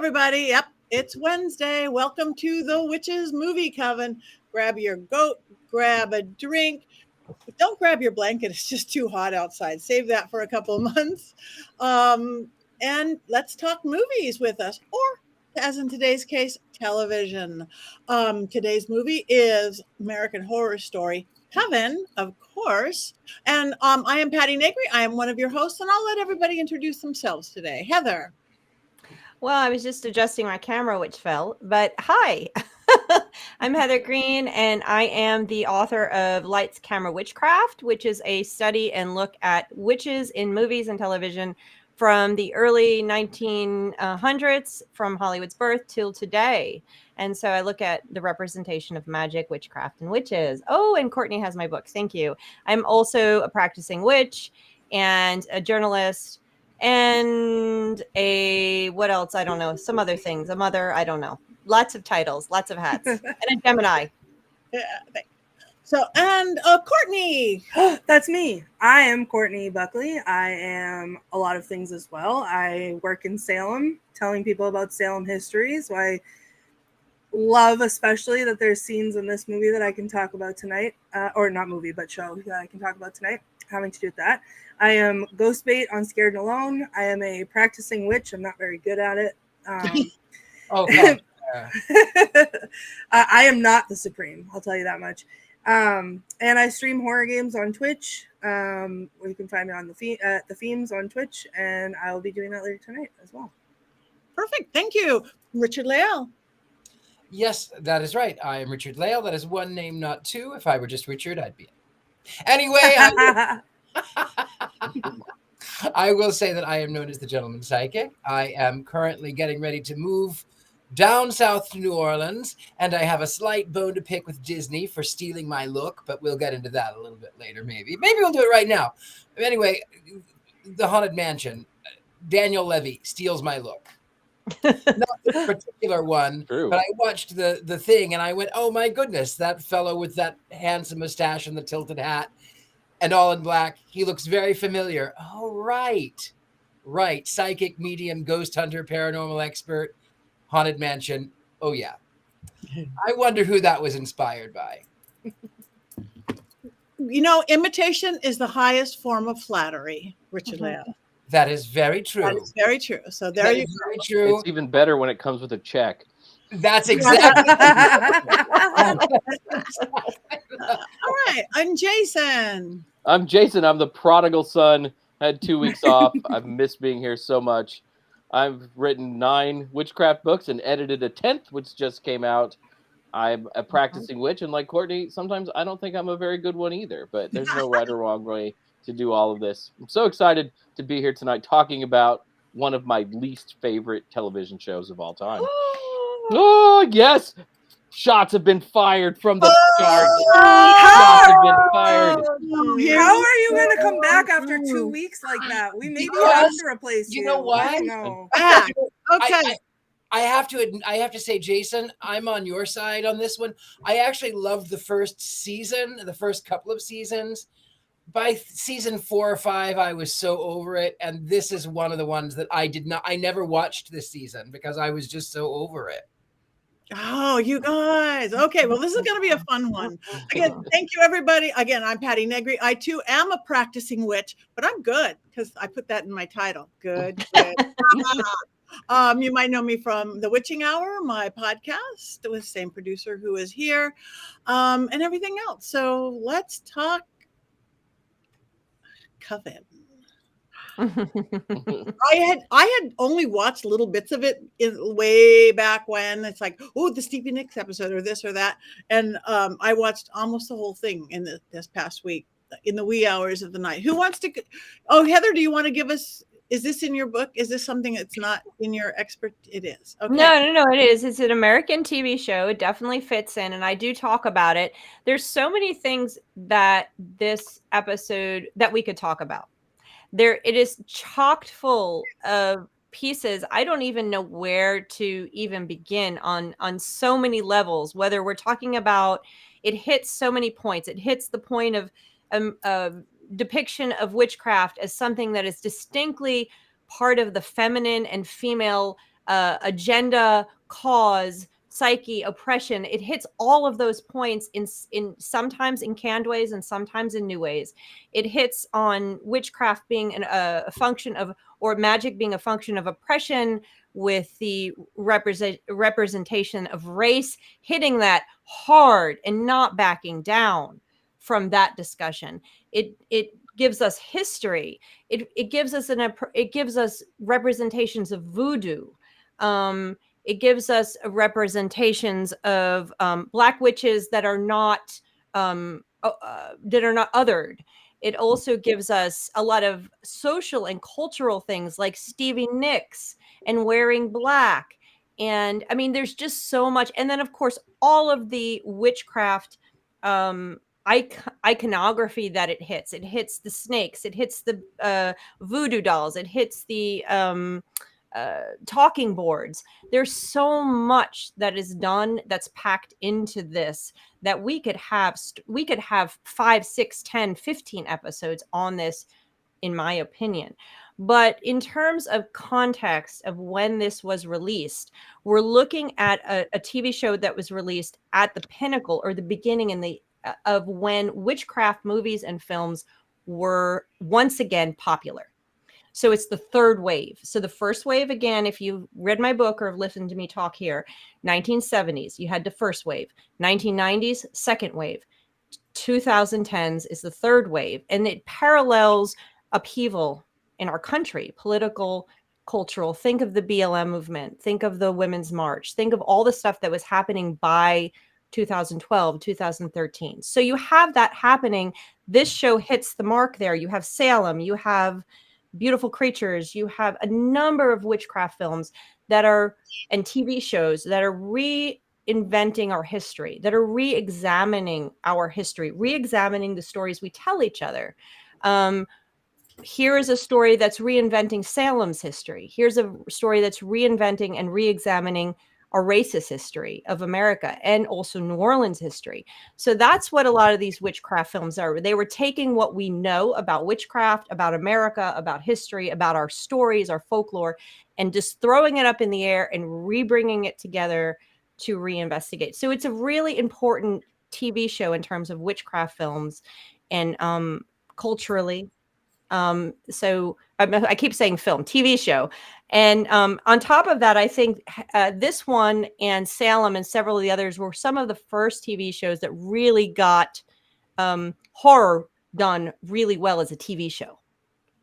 everybody. Yep, it's Wednesday. Welcome to the Witches Movie Coven. Grab your goat, grab a drink. But don't grab your blanket. It's just too hot outside. Save that for a couple of months. And let's talk movies with us, or as in today's case, television. Today's movie is American Horror Story, Coven, of course. And I am Patti Negri. I am one of your hosts, and I'll let everybody introduce themselves today. Heather. Well, I was just adjusting my camera, which fell, but hi, I'm Heather Greene, and I am the author of Lights, Camera, Witchcraft, which is a study and look at witches in movies and television from the early 1900s, from Hollywood's birth till today. And so I look at the representation of magic, witchcraft, and witches. Oh, and Courtney has my books. Thank you. I'm also a practicing witch and a journalist. And what else? I don't know. Some other things. A mother. I don't know. Lots of titles, lots of hats, and a Gemini. Yeah. So, and Courtney. That's me. I am Courtney Buckley. I am a lot of things as well. I work in Salem, telling people about Salem history. So I love especially that there's scenes in this movie that I can talk about tonight. Or not movie, but show that I can talk about tonight. Having to do with that. I am Ghostbait on Scared and Alone. I am a practicing witch. I'm not very good at it. I am not the Supreme. I'll tell you that much. And I stream horror games on Twitch. You can find me on the Themes on Twitch, and I will be doing that later tonight as well. Perfect. Thank you. Richard-Lael. Yes, that is right. I am Richard-Lael. That is one name, not two. If I were just Richard, I'd be it. Anyway, I will say that I am known as the Gentleman Psychic. I am currently getting ready to move down south to New Orleans, and I have a slight bone to pick with Disney for stealing my look, but we'll get into that a little bit later, maybe. Maybe we'll do it right now. Anyway, the Haunted Mansion, Daniel Levy steals my look. Not this particular one, True. But I watched the thing, and I went, oh my goodness, that fellow with that handsome mustache and the tilted hat and all in black, he looks very familiar. Oh, right. Psychic, medium, ghost hunter, paranormal expert, Haunted Mansion. Oh, yeah. I wonder who that was inspired by. You know, imitation is the highest form of flattery, Richard-Lael. That is very true. That is very true. So there That you is go. very true. It's even better when it comes with a check. That's exactly. All right. I'm Jason. I'm Jason. I'm the prodigal son. Had 2 weeks off. I've missed being here so much. I've written 9 witchcraft books and edited a 10th, which just came out. I'm a practicing witch, and like Courtney, sometimes I don't think I'm a very good one either, but there's no right or wrong way to do all of this. I'm so excited to be here tonight talking about one of my least favorite television shows of all time. Oh, yes! Shots have been fired from the start. Shots have been fired. How are you going to come back after 2 weeks like that? We maybe have to replace you. You know what? No. Okay. I have to say, Jason, I'm on your side on this one. I actually loved the first season, the first couple of seasons. By season 4 or 5, I was so over it. And this is one of the ones that I never watched this season because I was just so over it. Oh, you guys. Okay, well, this is going to be a fun one. Again, thank you, everybody. Again, I'm Patti Negri. I, too, am a practicing witch, but I'm good because I put that in my title. Good. You might know me from The Witching Hour, my podcast with the same producer who is here, and everything else. So let's talk Coven. I had only watched little bits of it way back when. It's like, oh, the Stevie Nicks episode or this or that. And I watched almost the whole thing in this past week in the wee hours of the night. Who wants to? Oh, Heather, do you want to give us? Is this in your book? Is this something that's not in your expert? It is. Okay. No, it is. It's an American TV show. It definitely fits in, and I do talk about it. There's so many things that this episode that we could talk about. It is chocked full of pieces. I don't even know where to even begin on so many levels, whether we're talking about, it hits so many points. It hits the point of depiction of witchcraft as something that is distinctly part of the feminine and female agenda, cause, psyche, oppression. It hits all of those points in sometimes in canned ways and sometimes in new ways. It hits on witchcraft being a function of, or magic being a function of oppression, with the representation of race, hitting that hard and not backing down from that discussion. It gives us history. It gives us representations of voodoo. It gives us representations of Black witches that are not othered. It also gives us a lot of social and cultural things like Stevie Nicks and wearing black. And I mean, there's just so much. And then, of course, all of the witchcraft iconography that it hits. It hits the snakes. It hits the voodoo dolls. It hits the talking boards. There's so much that is done that's packed into this that we could have 5, 6, 10, 15 episodes on this, in my opinion. But in terms of context of when this was released, we're looking at a TV show that was released at the pinnacle or the beginning of when witchcraft movies and films were once again popular. So it's the third wave. So the first wave, again, if you read my book or have listened to me talk here, 1970s, you had the first wave. 1990s, second wave. 2010s is the third wave. And it parallels upheaval in our country, political, cultural. Think of the BLM movement. Think of the Women's March. Think of all the stuff that was happening by 2012, 2013. So you have that happening. This show hits the mark there. You have Salem. You have Beautiful Creatures. You have a number of witchcraft films and TV shows that are reinventing our history, that are re-examining our history, re-examining the stories we tell each other. Here is a story that's reinventing Salem's history. Here's a story that's reinventing and re-examining our racist history of America and also New Orleans history. So that's what a lot of these witchcraft films are. They were taking what we know about witchcraft, about America, about history, about our stories, our folklore, and just throwing it up in the air and re-bringing it together to reinvestigate. So it's a really important TV show in terms of witchcraft films and culturally. So I keep saying film, TV show. And on top of that, I think this one and Salem and several of the others were some of the first TV shows that really got horror done really well as a TV show.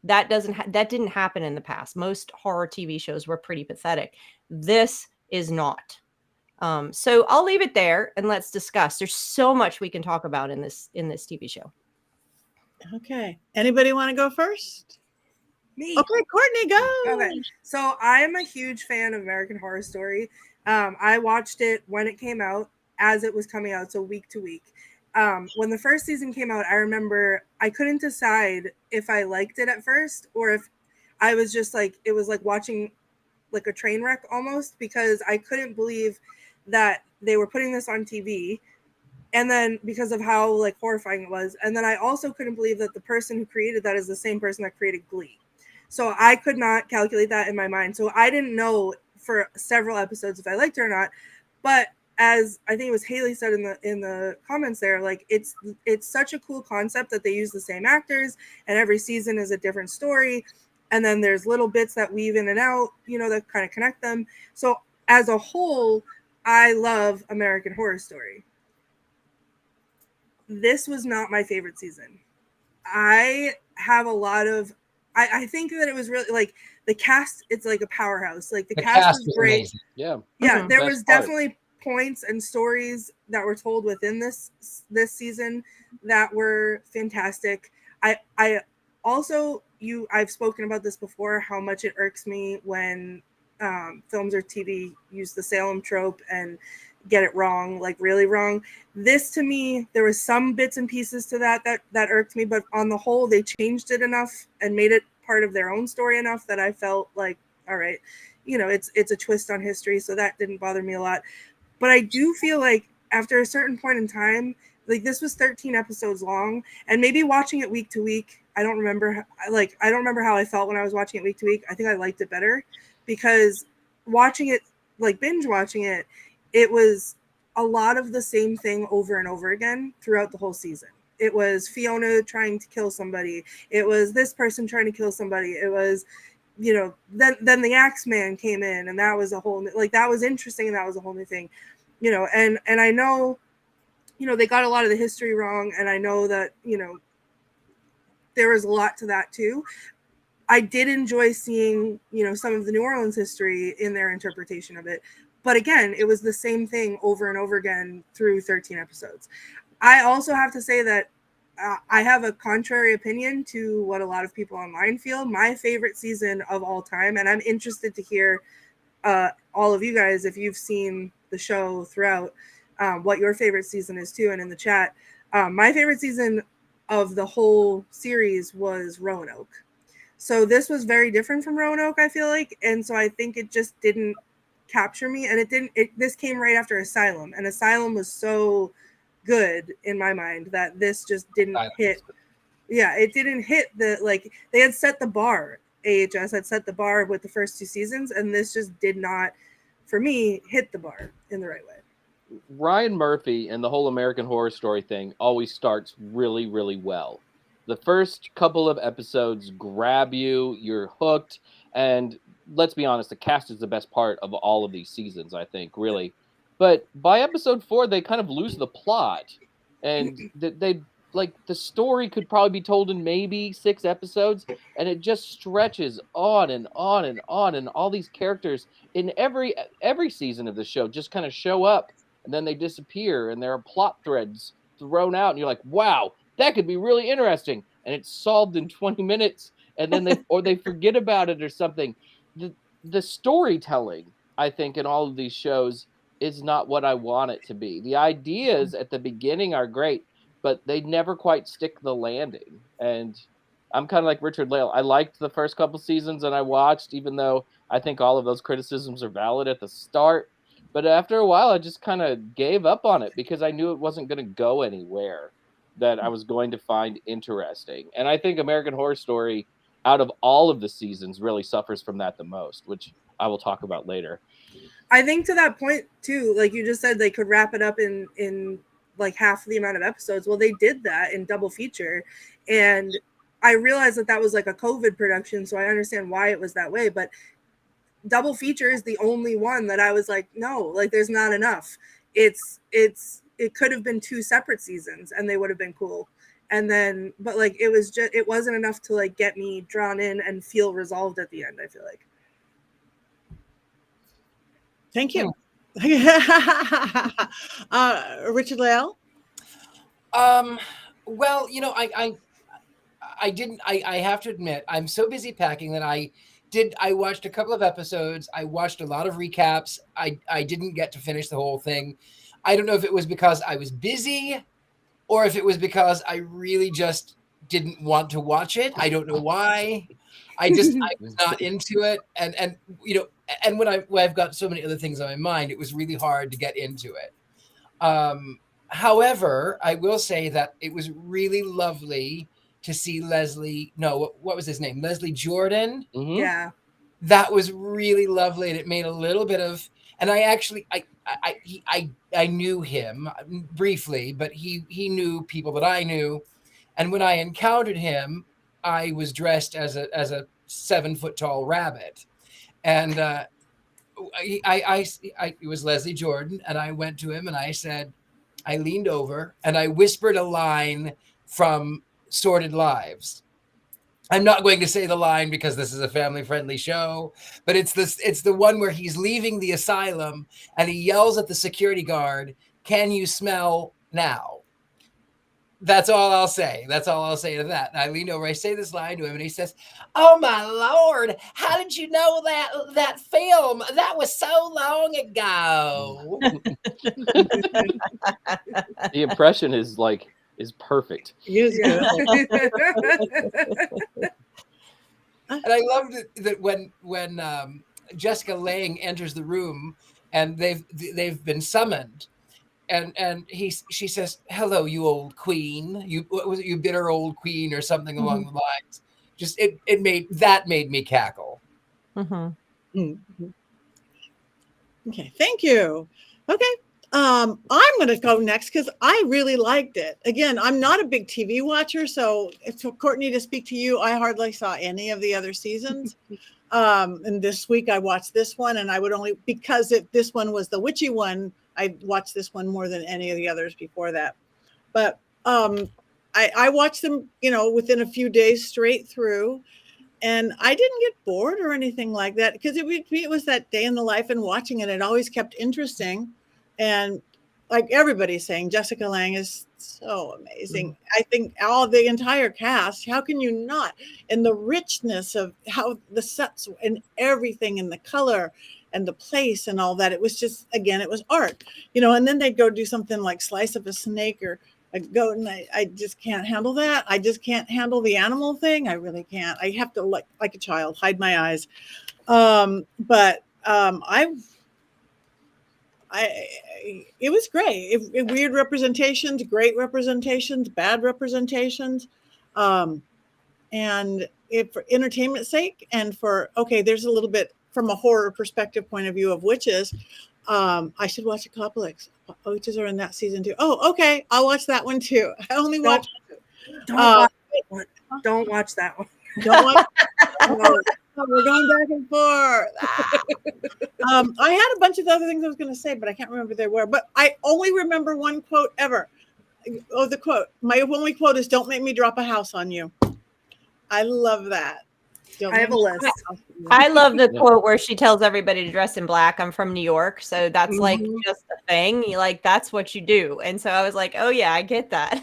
That didn't happen in the past. Most horror TV shows were pretty pathetic. This is not. So I'll leave it there and let's discuss. There's so much we can talk about in this TV show. Okay. Anybody want to go first? Me. Okay, Courtney, go. Okay. So I'm a huge fan of American Horror Story. I watched it when it came out, as it was coming out, so week to week. When the first season came out, I remember I couldn't decide if I liked it at first or if I was just like, it was like watching like a train wreck almost, because I couldn't believe that they were putting this on TV. And then because of how like horrifying it was. And then I also couldn't believe that the person who created that is the same person that created Glee. So I could not calculate that in my mind. So I didn't know for several episodes if I liked it or not. But as I think it was Haley said in the comments there, like it's such a cool concept that they use the same actors and every season is a different story. And then there's little bits that weave in and out, that kind of connect them. So as a whole, I love American Horror Story. This was not my favorite season. I have a lot of, I think that it was really like the cast, it's like a powerhouse. Like the cast was great. Amazing. Yeah. Yeah. Mm-hmm. There was definitely points and stories that were told within this season that were fantastic. I also, I've spoken about this before, how much it irks me when films or TV use the Salem trope and get it wrong, like really wrong. This, to me, there was some bits and pieces to that irked me, but on the whole, they changed it enough and made it part of their own story enough that I felt like, all right, it's a twist on history, so that didn't bother me a lot. But I do feel like after a certain point in time, like this was 13 episodes long, and maybe watching it week to week, I don't remember how I felt when I was watching it week to week. I think I liked it better because watching it, like binge watching it, it was a lot of the same thing over and over again throughout the whole season. It was Fiona trying to kill somebody. It was this person trying to kill somebody. It was, you know, then the Axeman came in, and that was a whole, like, that was interesting, and that was a whole new thing, you know. And I know, you know, they got a lot of the history wrong, and I know that, you know, there was a lot to that too. I did enjoy seeing, you know, some of the New Orleans history in their interpretation of it. But again, it was the same thing over and over again through 13 episodes. I also have to say that I have a contrary opinion to what a lot of people online feel. My favorite season of all time, and I'm interested to hear all of you guys, if you've seen the show throughout, what your favorite season is too, and in the chat. My favorite season of the whole series was Roanoke. So this was very different from Roanoke, I feel like, and so I think it just didn't capture me, and this came right after Asylum, and Asylum was so good in my mind that this just didn't hit. Yeah, it didn't hit the, like, they had set the bar. AHS had set the bar with the first 2 seasons, and this just did not, for me, hit the bar in the right way. Ryan Murphy and the whole American Horror Story thing always starts really, really well. The first couple of episodes grab you, you're hooked, and let's be honest, the cast is the best part of all of these seasons, I think, really. But by episode 4, they kind of lose the plot, and they like, the story could probably be told in maybe 6 episodes, and it just stretches on and on and on, and all these characters in every season of the show just kind of show up, and then they disappear, and there are plot threads thrown out, and you're like, wow, that could be really interesting, and it's solved in 20 minutes, and then they forget about it or something. The storytelling, I think, in all of these shows is not what I want it to be. The ideas at the beginning are great, but they never quite stick the landing. And I'm kind of like Richard-Lael. I liked the first couple seasons, and I watched, even though I think all of those criticisms are valid at the start. But after a while, I just kind of gave up on it because I knew it wasn't going to go anywhere that I was going to find interesting. And I think American Horror Story, out of all of the seasons, really suffers from that the most, which I will talk about later. I think to that point too, like you just said, they could wrap it up in like half the amount of episodes. Well, they did that in double feature, and I realized that was like a COVID production, so I understand why it was that way. But double feature is the only one that I was like, no, like there's not enough. It could have been 2 separate seasons, and they would have been cool. And then, but like it wasn't enough to like get me drawn in and feel resolved at the end, I feel like. Thank you. Richard-Lael? Well, you know, I have to admit, I'm so busy packing that I watched a couple of episodes. I watched a lot of recaps. I didn't get to finish the whole thing. I don't know if it was because I was busy or if it was because I really just didn't want to watch it. I don't know why. I was not into it. And you know, and when I've got so many other things on my mind, it was really hard to get into it. However, I will say that it was really lovely to see what was his name? Leslie Jordan. Mm-hmm. Yeah. That was really lovely. And it made a little bit of, and I knew him briefly, but he knew people that I knew. And when I encountered him, I was dressed as a 7-foot tall rabbit. And it was Leslie Jordan, and I went to him and I leaned over and I whispered a line from Sordid Lives. I'm not going to say the line because this is a family-friendly show, but it's the one where he's leaving the asylum and he yells at the security guard, "Can you smell now?" That's all I'll say. That's all I'll say to that. And I lean over, I say this line to him, and he says, "Oh my Lord, how did you know that film? That was so long ago." The impression is perfect. Yeah. And I loved it that when Jessica Lange enters the room and they've been summoned, and she says, "Hello, you old queen. What was it? You bitter old queen," or something along the lines. Just it made me cackle. Mm-hmm. Mm-hmm. Okay, thank you. Okay. I'm going to go next because I really liked it. Again, I'm not a big TV watcher, so Courtney, to speak to you, I hardly saw any of the other seasons. And this week I watched this one, and I would only, because this one was the witchy one, I watched this one more than any of the others before that. But I watched them, within a few days straight through. And I didn't get bored or anything like that because it was that day in the life and watching it. It always kept interesting. And like everybody's saying, Jessica Lange is so amazing. I think the entire cast, how can you not? And the richness of how the sets and everything and the color and the place and all that. It was just, again, it was art, and then they'd go do something like slice of a snake or a goat, and I just can't handle that. I just can't handle the animal thing. I really can't. I have to, like a child, hide my eyes. It was great. Weird representations, great representations, bad representations. And for entertainment's sake and there's a little bit from a horror perspective point of view of witches. I should watch a couple of witches are in that season too. Oh, okay. I'll watch that one too. I only watch. Don't watch that one. Don't watch that one. Don't watch. We're going back and forth. I had a bunch of other things I was going to say, but I can't remember they were. But I only remember one quote ever. Oh, the quote. My only quote is, "Don't make me drop a house on you." I love that. I have a list. I love the quote where she tells everybody to dress in black. I'm from New York, so that's like just a thing. That's what you do. And so I was like, oh yeah, I get that.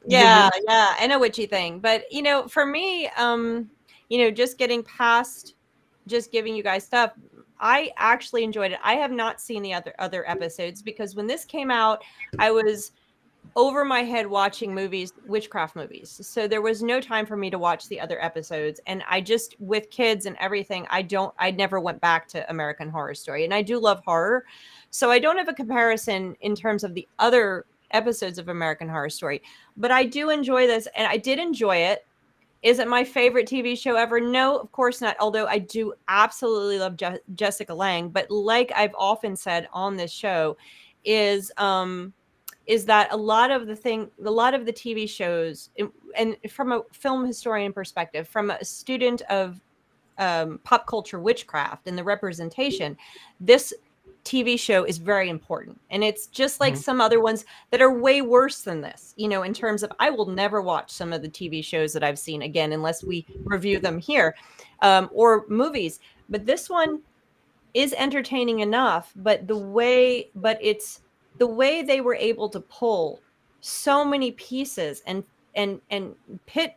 Yeah, I know what you think. But for me, just getting past just giving you guys stuff, I actually enjoyed it. I have not seen the other episodes because when this came out, I was over my head watching witchcraft movies. So there was no time for me to watch the other episodes. And I just, with kids and everything, I never went back to American Horror Story. And I do love horror. So I don't have a comparison in terms of the other episodes of American Horror Story, but I do enjoy this. And I did enjoy it. Is it my favorite TV show ever? No, of course not. Although I do absolutely love Jessica Lange. But like I've often said on this show is that a lot of the TV shows, and from a film historian perspective, from a student of pop culture witchcraft and the representation, this TV show is very important. And it's just like some other ones that are way worse than this, in terms of, I will never watch some of the TV shows that I've seen again, unless we review them here, or movies. But this one is entertaining enough, but it's the way they were able to pull so many pieces and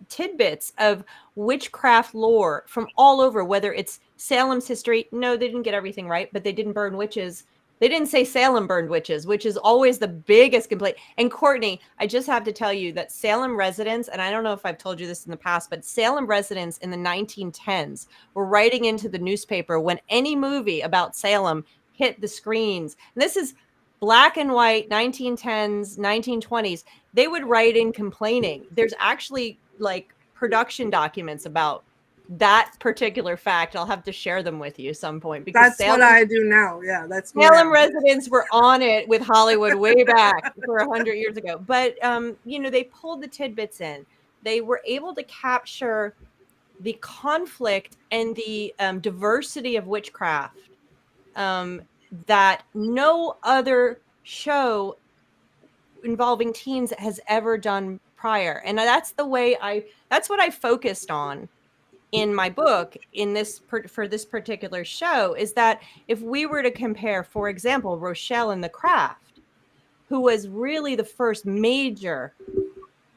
tidbits of witchcraft lore from all over, whether it's Salem's history. No, they didn't get everything right, but they didn't burn witches. They didn't say Salem burned witches, which is always the biggest complaint. And Courtney, I just have to tell you that Salem residents, and I don't know if I've told you this in the past, but Salem residents in the 1910s were writing into the newspaper when any movie about Salem hit the screens. And this is black and white, 1910s, 1920s. They would write in complaining. There's actually like production documents about that particular fact. I'll have to share them with you some point, because that's what I do now. Yeah, that's Salem residents were on it with Hollywood way back for 100 years ago. But they pulled the tidbits in. They were able to capture the conflict and the diversity of witchcraft that no other show involving teens has ever done prior. And that's what I focused on in my book for this particular show, is that if we were to compare, for example, Rochelle in The Craft, who was really the first major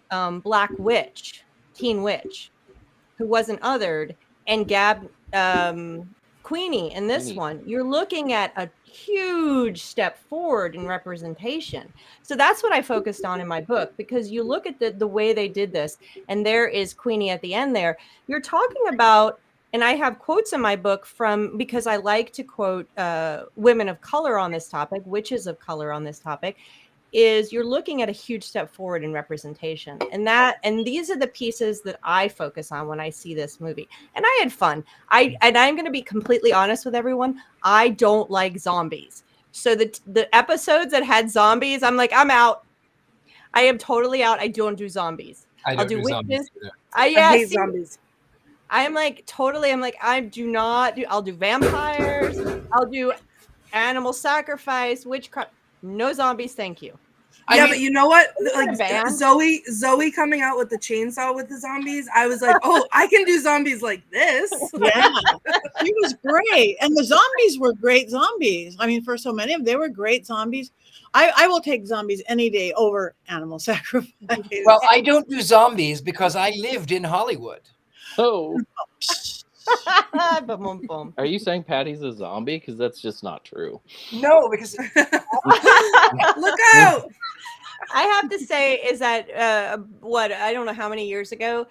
black witch, teen witch, who wasn't othered, and Queenie in this one, you're looking at a huge step forward in representation. So that's what I focused on in my book, because you look at the way they did this, and there is Queenie at the end there. You're talking about, and I have quotes in my book because I like to quote women of color on this topic, witches of color on this topic. is you're looking at a huge step forward in representation, and these are the pieces that I focus on when I see this movie. And I had fun. I'm going to be completely honest with everyone. I don't like zombies. So the episodes that had zombies, I'm like, I'm out. I am totally out. I don't do zombies. I'll do zombies witches. either. I hate zombies. I'm like, totally. I'm like, I do not do. I'll do vampires. I'll do animal sacrifice, witchcraft. No zombies, thank you. But you know what? Like band? Zoe coming out with the chainsaw with the zombies. I was like, oh, I can do zombies like this. Yeah, she was great, and the zombies were great zombies. I mean, for so many of them, they were great zombies. I will take zombies any day over animal sacrifice. Well, I don't do zombies because I lived in Hollywood. Oh, Boom, boom. are you saying Patty's a zombie? Because that's just not true. No, because Look out! I have to say is that I don't know how many years ago,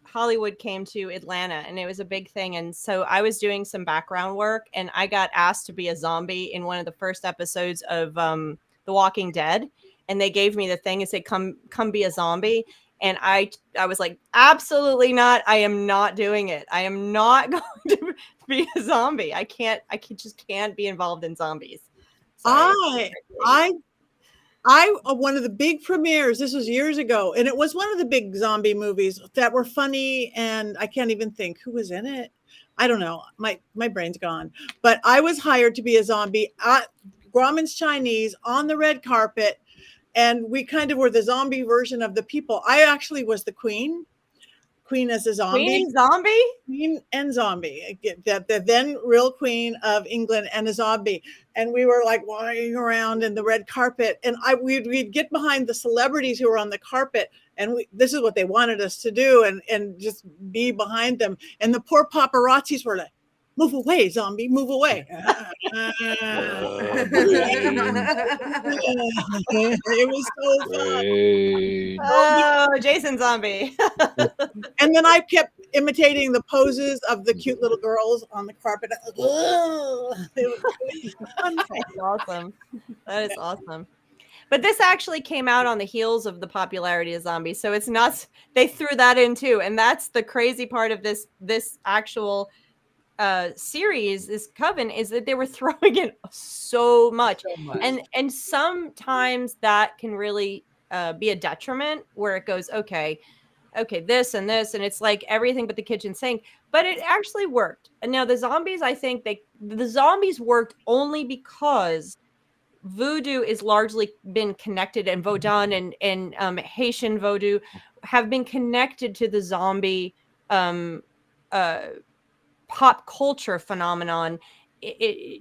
Hollywood came to Atlanta, and it was a big thing. And so I was doing some background work, and I got asked to be a zombie in one of the first episodes of The Walking Dead. And they gave me the thing and said, come be a zombie. And I was like, absolutely not. I am not doing it. I am not going to be a zombie. I just can't be involved in zombies. Sorry. I one of the big premieres, this was years ago, and it was one of the big zombie movies that were funny, and I can't even think who was in it. I don't know. My brain's gone. But I was hired to be a zombie at Grauman's Chinese on the red carpet, and we kind of were the zombie version of the people. I actually was the queen as a zombie. Queen and zombie. The then real queen of England and a zombie. And we were like walking around in the red carpet. And we'd get behind the celebrities who were on the carpet. And this is what they wanted us to do, and just be behind them. And the poor paparazzis were like, move away, zombie, move away. It was so fun. Oh, Jason Zombie. And then I kept imitating the poses of the cute little girls on the carpet. It was fun. That's awesome. That is awesome. But this actually came out on the heels of the popularity of zombies. So it's not, they threw that in too. And that's the crazy part of this actual series, this Coven, is that they were throwing in so much. And sometimes that can really be a detriment, where it goes, okay, this and this, and it's like everything but the kitchen sink. But it actually worked. And now the zombies, I think the zombies worked only because voodoo is largely been connected, and Vodun and Haitian voodoo have been connected to the zombie pop culture phenomenon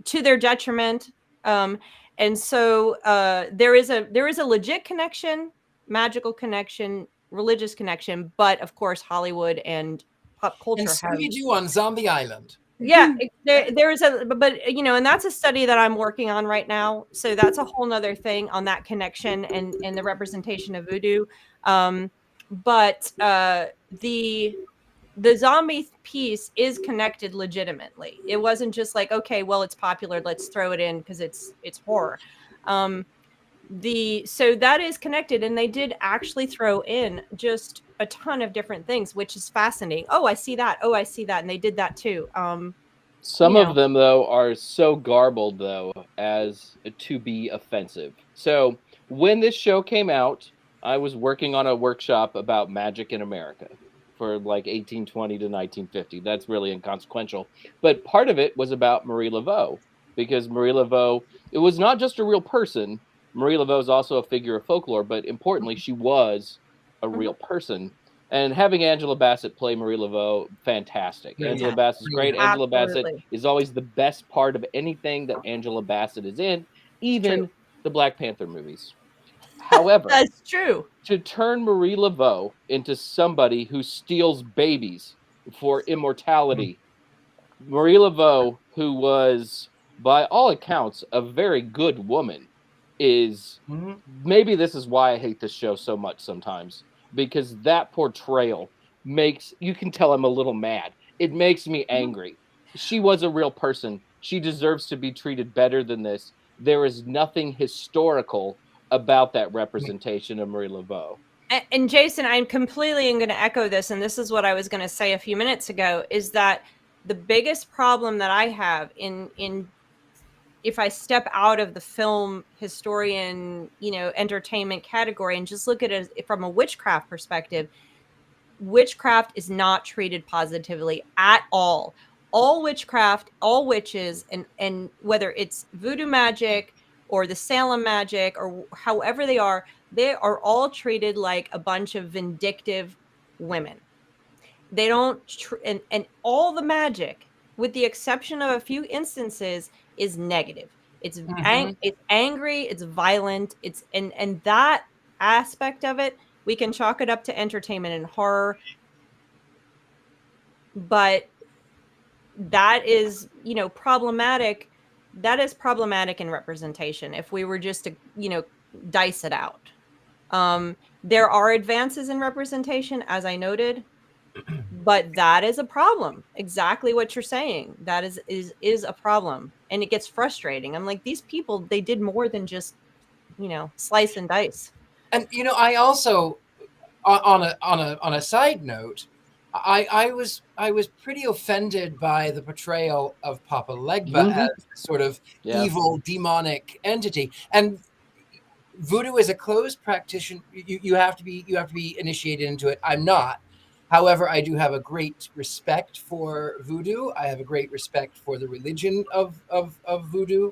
to their detriment. And so there is a legit connection, magical connection, religious connection, but of course Hollywood and pop culture and have. Scooby-Doo on Zombie Island. Yeah, there is but and that's a study that I'm working on right now. So that's a whole nother thing on that connection and the representation of voodoo. But the zombie piece is connected legitimately. It wasn't just like, okay, well, it's popular, let's throw it in because it's horror. So that is connected, and they did actually throw in just a ton of different things, which is fascinating. Oh, I see that. Oh, I see that. And they did that too. Some of them, though, are so garbled, though, as to be offensive. So when this show came out, I was working on a workshop about magic in America for like 1820 to 1950. That's really inconsequential. But part of it was about Marie Laveau, because Marie Laveau, it was not just a real person. Marie Laveau is also a figure of folklore, but importantly, she was a real person. And having Angela Bassett play Marie Laveau, fantastic. Yeah. Angela Bassett's great. Absolutely. Angela Bassett is always the best part of anything that Angela Bassett is in, even the Black Panther movies. However, that's true. To turn Marie Laveau into somebody who steals babies for immortality, Marie Laveau, who was, by all accounts, a very good woman, is maybe this is why I hate this show so much sometimes, because that portrayal makes, you can tell I'm a little mad. It makes me angry. She was a real person. She deserves to be treated better than this. There is nothing historical about that representation of Marie Laveau. And Jason, I'm completely going to echo this, and this is what I was going to say a few minutes ago, is that the biggest problem that I have in if I step out of the film historian, entertainment category and just look at it from a witchcraft perspective, witchcraft is not treated positively at all. All witchcraft, all witches, and whether it's voodoo magic or the Salem magic or however they are all treated like a bunch of vindictive women. They don't, and all the magic, with the exception of a few instances, is negative. It's it's angry, it's violent, it's and that aspect of it, we can chalk it up to entertainment and horror. But that is, problematic. That is problematic in representation. If we were just to, dice it out. There are advances in representation, as I noted, but that is a problem. Exactly what you're saying. That is a problem, and it gets frustrating. I'm like, these people, they did more than just, slice and dice. And I also, on a side note, I was pretty offended by the portrayal of Papa Legba as sort of evil demonic entity. And voodoo is a closed practitioner. You have to be initiated into it. I'm not. However, I do have a great respect for voodoo. I have a great respect for the religion of voodoo.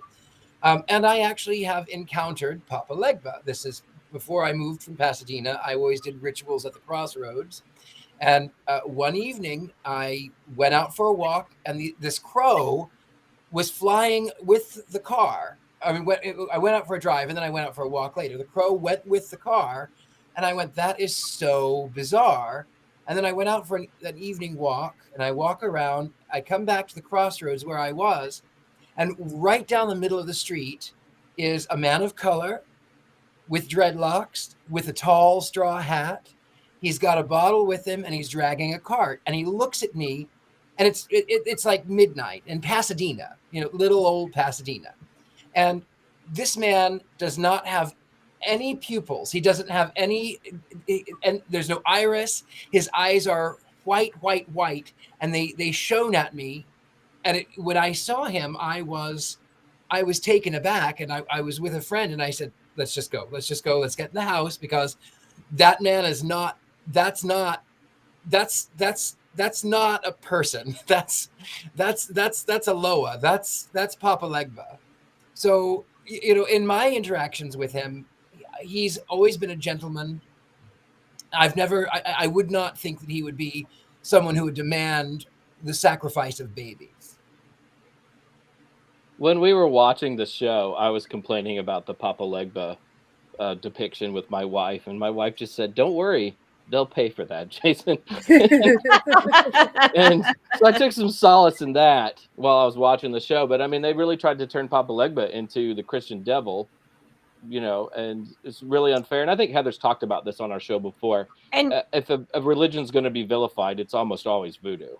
And I actually have encountered Papa Legba. This is before I moved from Pasadena. I always did rituals at the crossroads. And one evening, I went out for a walk, and this crow was flying with the car. I mean, I went out for a drive, and then I went out for a walk later. The crow went with the car, and I went, that is so bizarre. And then I went out for an evening walk, and I walk around. I come back to the crossroads where I was, and right down the middle of the street is a man of color with dreadlocks, with a tall straw hat. He's got a bottle with him, and he's dragging a cart. And he looks at me, and it's like midnight in Pasadena, little old Pasadena. And this man does not have any pupils. He doesn't have any, and there's no iris. His eyes are white, and they shone at me. And when I saw him, I was taken aback, and I was with a friend, and I said, let's just go. Let's get in the house, because that man is not, that's not a person. That's a Loa. That's Papa Legba. So, in my interactions with him, he's always been a gentleman. I would not think that he would be someone who would demand the sacrifice of babies. When we were watching the show, I was complaining about the Papa Legba depiction with my wife, and my wife just said, "Don't worry, they'll pay for that, Jason." And so I took some solace in that while I was watching the show. But I mean, they really tried to turn Papa Legba into the Christian devil, and it's really unfair. And I think Heather's talked about this on our show before. And if a religion's going to be vilified, it's almost always voodoo.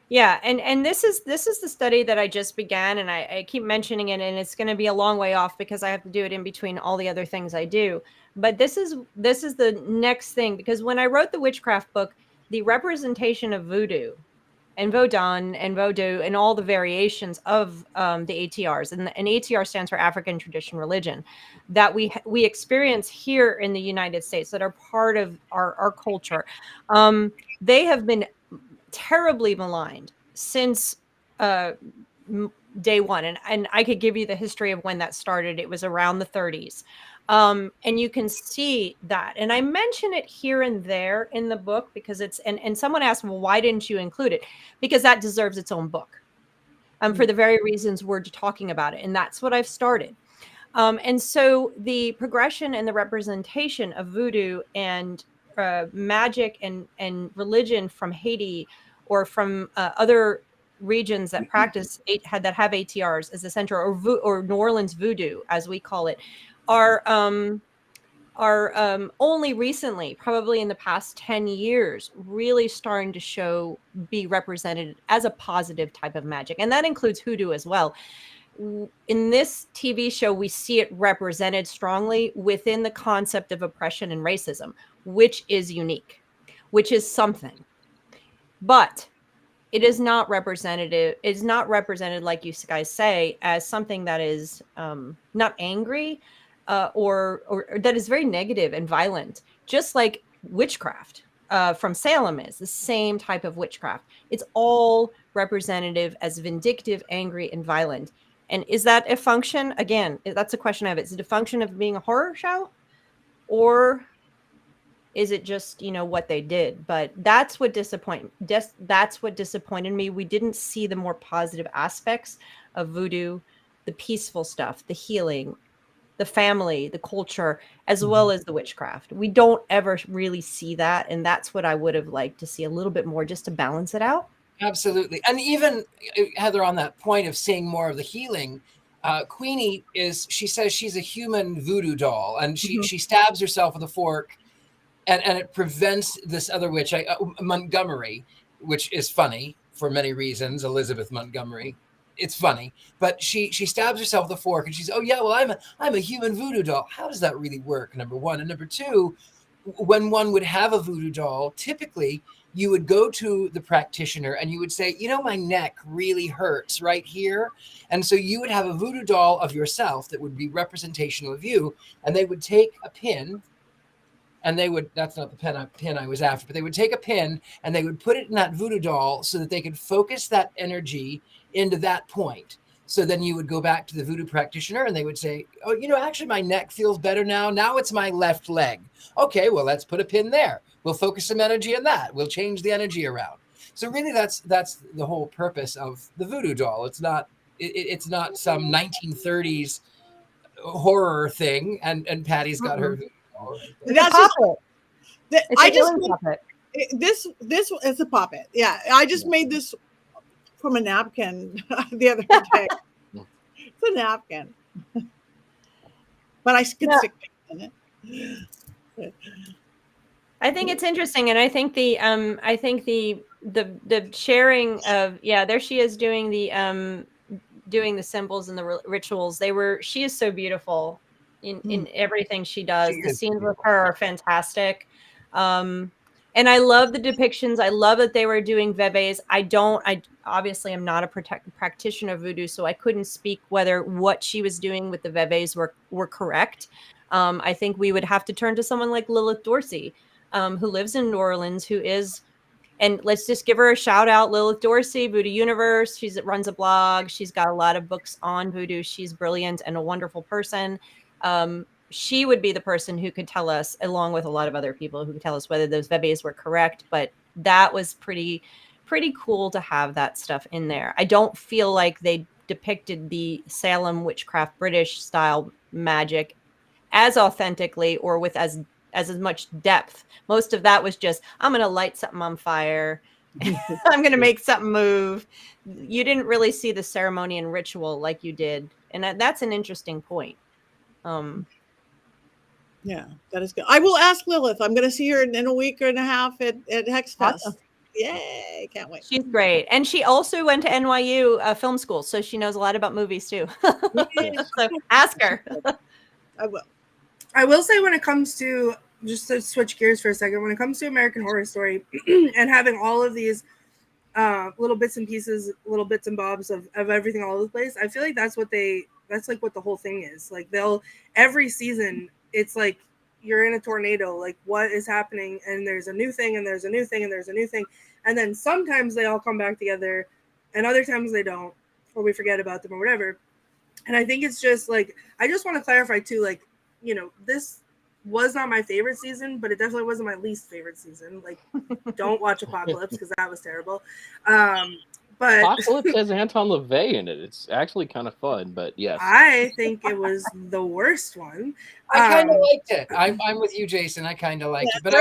Yeah, and this is the study that I just began, and I keep mentioning it, and it's going to be a long way off because I have to do it in between all the other things I do. But this is the next thing, because when I wrote the witchcraft book, the representation of voodoo and Vodun and Vodou and all the variations of the ATRs, and ATR stands for African Tradition Religion, that we experience here in the United States, that are part of our culture. They have been terribly maligned since day one, and I could give you the history of when that started. It was around the 30s, and you can see that, and I mention it here and there in the book because it's and someone asked, well, why didn't you include it? Because that deserves its own book, for the very reasons we're talking about it, and that's what I've started. And so the progression and the representation of voodoo and magic and religion from Haiti or from other regions that practice that have ATRs as the center, or New Orleans voodoo, as we call it, are only recently, probably in the past 10 years, really starting to be represented as a positive type of magic, and that includes hoodoo as well. in this TV show, we see it represented strongly within the concept of oppression and racism, which is unique, which is something. But it is not representative. It's not represented, like you guys say, as something that is not angry or that is very negative and violent, just like witchcraft from Salem is the same type of witchcraft. It's all representative as vindictive, angry, and violent. And is that a function? Again, that's a question I have. Is it a function of being a horror show, or is it just, what they did? But that's what that's what disappointed me. We didn't see the more positive aspects of voodoo, the peaceful stuff, the healing, the family, the culture, as well as the witchcraft. We don't ever really see that. And that's what I would have liked to see a little bit more, just to balance it out. Absolutely. And even Heather, on that point of seeing more of the healing, Queenie she says she's a human voodoo doll, and she stabs herself with a fork, and it prevents this other witch, Montgomery, which is funny for many reasons. Elizabeth Montgomery, it's funny, but she stabs herself with a fork, and she's, oh yeah, well I'm a human voodoo doll. How does that really work? Number one, and number two, when one would have a voodoo doll, typically you would go to the practitioner and you would say, my neck really hurts right here. And so you would have a voodoo doll of yourself that would be representational of you. And they would take a pin, and that's not the pin I was after, but they would take a pin and they would put it in that voodoo doll so that they could focus that energy into that point. So then you would go back to the voodoo practitioner and they would say, oh, actually my neck feels better now. Now it's my left leg. Okay, well, let's put a pin there. We'll focus some energy on that. We'll change the energy around. So really that's the whole purpose of the voodoo doll. It's not some 1930s horror thing. And Patty's got her voodoo doll. That's Puppet. This is a puppet. Yeah, I just made this from a napkin the other day. It's a napkin, but I could stick things in it. I think it's interesting, and I think the sharing of there she is doing the symbols and the rituals. She is so beautiful in everything she does. The scenes with her are fantastic. And I love the depictions. I love that they were doing vevés. I obviously am not a practitioner of voodoo, so I couldn't speak whether what she was doing with the vevés were correct. I think we would have to turn to someone like Lilith Dorsey, who lives in New Orleans, and let's just give her a shout out, Lilith Dorsey, Voodoo Universe. She runs a blog. She's got a lot of books on voodoo. She's brilliant and a wonderful person. She would be the person who could tell us, along with a lot of other people who could tell us whether those vevés were correct. But that was pretty cool to have that stuff in there. I don't feel like they depicted the Salem witchcraft British style magic as authentically or with as much depth. Most of that was just, I'm going to light something on fire. I'm going to make something move. You didn't really see the ceremony and ritual like you did. And that's an interesting point. Yeah, that is good. I will ask Lilith. I'm going to see her in a week and a half at Hex Fest. Awesome. Yay, can't wait. She's great. And she also went to NYU film school, so she knows a lot about movies too. So ask her. I will. I will say, when it comes to, just to switch gears for a second, when it comes to American Horror Story and having all of these little bits and pieces, little bits and bobs of everything all over the place, I feel like that's like what the whole thing is. Like every season, it's like you're in a tornado, like what is happening, and there's a new thing, and there's a new thing, and there's a new thing. And then sometimes they all come back together, and other times they don't, or we forget about them or whatever. And I think it's just like, I just want to clarify too, like, this was not my favorite season, but it definitely wasn't my least favorite season. Like, don't watch Apocalypse because that was terrible. But Apocalypse has Anton LaVey in it. It's actually kind of fun, but yes. I think it was the worst one. I kind of liked it. I'm with you, Jason. I kind of liked it, but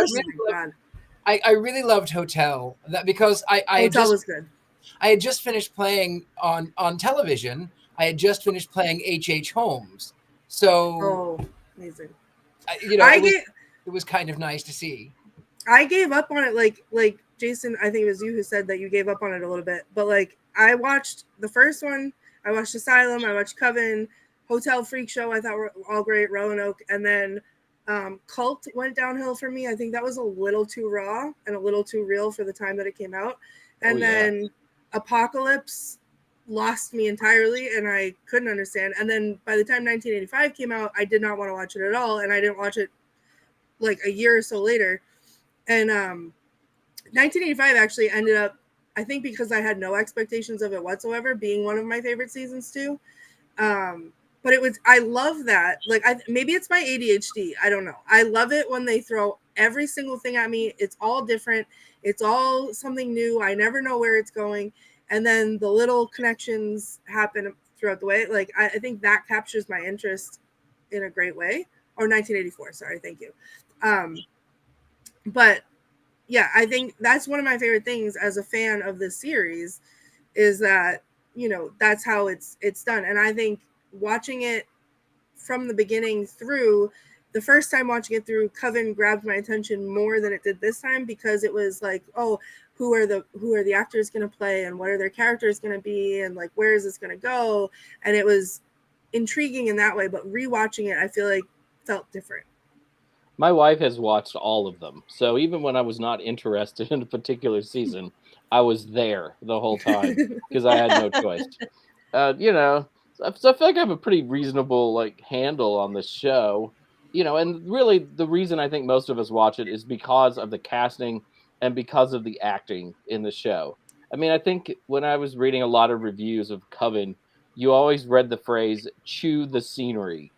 I really loved Hotel. Because Hotel was good. I had just finished playing on television. I had just finished playing H.H. Holmes, so amazing. It was kind of nice to see. I gave up on it, like Jason, I think it was you who said that you gave up on it a little bit, but like I watched the first one, I watched Asylum, I watched Coven, Hotel Freak Show, I thought were all great, Roanoke, and then Cult went downhill for me. I think that was a little too raw and a little too real for the time that it came out. And then Apocalypse lost me entirely, and I couldn't understand. And then by the time 1985 came out, I did not want to watch it at all, and I didn't watch it like a year or so later. And 1985 actually ended up, I think because I had no expectations of it whatsoever, being one of my favorite seasons too. But I love that. Like, maybe it's my ADHD. I don't know. I love it when they throw every single thing at me. It's all different. It's all something new. I never know where it's going. And then the little connections happen throughout the way. Like, I think that captures my interest in a great way. Or 1984. Sorry. Thank you. But yeah, I think that's one of my favorite things as a fan of this series is that, you know, that's how it's done. And I think watching it from the beginning through, the first time watching it through, Coven grabbed my attention more than it did this time, because it was like, oh, who are the actors going to play, and what are their characters going to be, and like, where is this going to go? And it was intriguing in that way, but rewatching it, I feel like felt different. My wife has watched all of them, so even when I was not interested in a particular season, I was there the whole time because I had no choice. You know, so I feel like I have a pretty reasonable like handle on the show, you know, and really the reason I think most of us watch it is because of the casting and because of the acting in the show. I mean, I think when I was reading a lot of reviews of Coven, you always read the phrase "chew the scenery."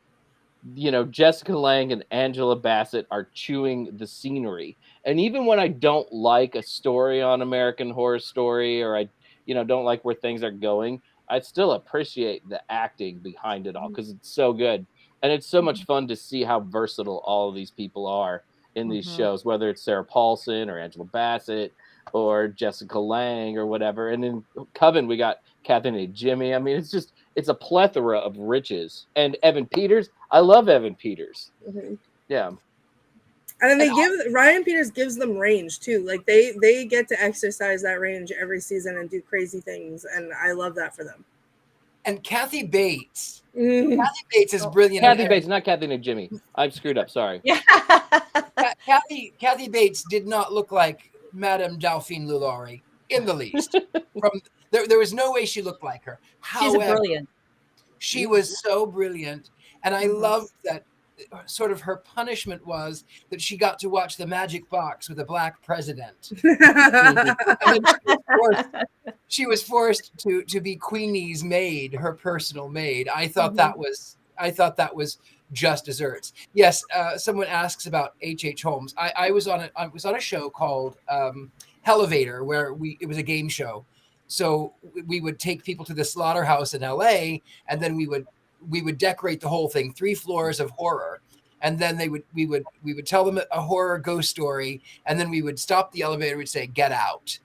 You know, Jessica Lange and Angela Bassett are chewing the scenery. And even when I don't like a story on American Horror Story, or I, you know, don't like where things are going, I still appreciate the acting behind it all because it's so good. And it's so much fun to see how versatile all of these people are in these shows, whether it's Sarah Paulson or Angela Bassett or Jessica Lange or whatever. And in Coven, we got Kathy and Jimmy. I mean, it's a plethora of riches. And Evan Peters, I love Evan Peters. Mm-hmm. Yeah. And then Ryan Peters gives them range too. Like they get to exercise that range every season and do crazy things, and I love that for them. And Kathy Bates. Kathy Bates is brilliant. Kathy Bates, not Kathy and Jimmy. I've screwed up. Sorry. Yeah. Kathy Bates did not look like Madame Delphine Lulari in the least. There was no way she looked like her. She's brilliant. She was so brilliant, and I loved that. Sort of her punishment was that she got to watch The Magic Box with a black president. And she was forced to be Queenie's maid, her personal maid. I thought that was just desserts. Yes, someone asks about H.H. Holmes. I was on a show called Elevator, where it was a game show. So we would take people to the slaughterhouse in LA, and then we would decorate the whole thing, 3 floors of horror. And then we would tell them a horror ghost story. And then we would stop the elevator. We'd say, get out.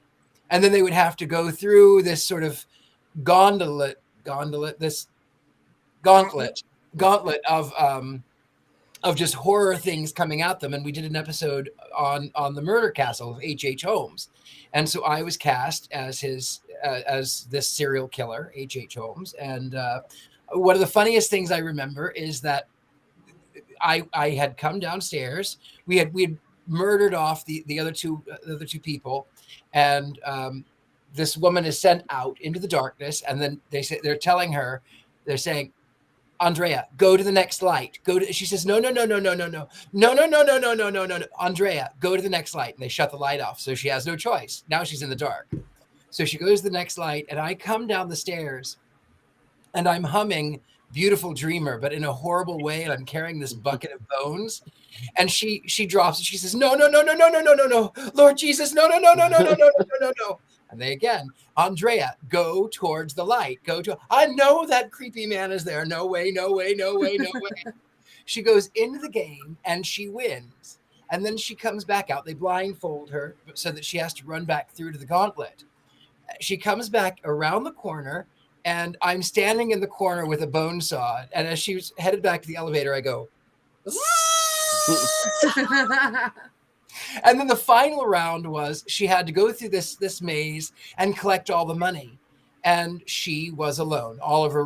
And then they would have to go through this sort of gauntlet of just horror things coming at them. And we did an episode on the murder castle of H.H. Holmes. And so I was cast as as this serial killer, H.H. Holmes. And one of the funniest things I remember is that I had come downstairs. We had murdered off the other two people, and this woman is sent out into the darkness. And then they're saying, Andrea, go to the next light. She says, no. Andrea, go to the next light. And they shut the light off. So she has no choice. Now she's in the dark. So she goes to the next light, and I come down the stairs, and I'm humming Beautiful Dreamer, but in a horrible way. And I'm carrying this bucket of bones, and she drops it. She says, no, Lord Jesus, no. And they again, Andrea, go towards the light. I know that creepy man is there. No way. She goes into the game and she wins. And then she comes back out. They blindfold her so that she has to run back through to the gauntlet. She comes back around the corner, and I'm standing in the corner with a bone saw. And as she was headed back to the elevator, I go, and then the final round was she had to go through this maze and collect all the money. and she was alone. All of her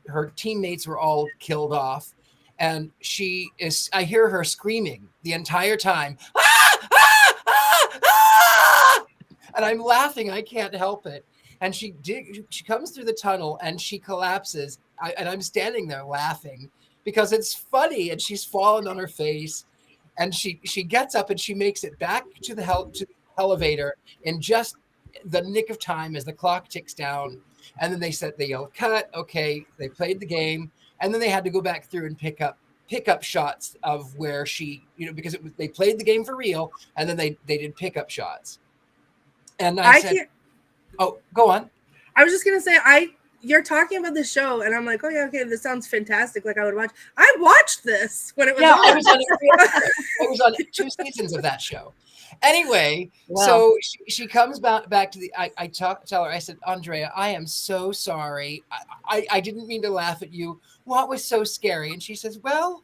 her teammates were all killed off. And I hear her screaming the entire time, "Ah! Ah! Ah! Ah!" And I'm laughing. I can't help it. And she comes through the tunnel and she collapses. And I'm standing there laughing because it's funny. And she's fallen on her face. And she gets up and she makes it back to the elevator in just the nick of time as the clock ticks down. And then they yell, "Cut." Okay, they played the game. And then they had to go back through and pick up shots of where she, because they played the game for real, and then they did pickup shots. And I said, "Oh, go on." I was just gonna say, you're talking about the show, and I'm like, "Oh yeah, okay, this sounds fantastic." Like I would watch. I watched this when it was. Yeah, I was on 2 seasons of that show. Anyway, wow. So she comes back to the. I tell her. I said, "Andrea, I am so sorry. I didn't mean to laugh at you. What was so scary?" And she says, "Well,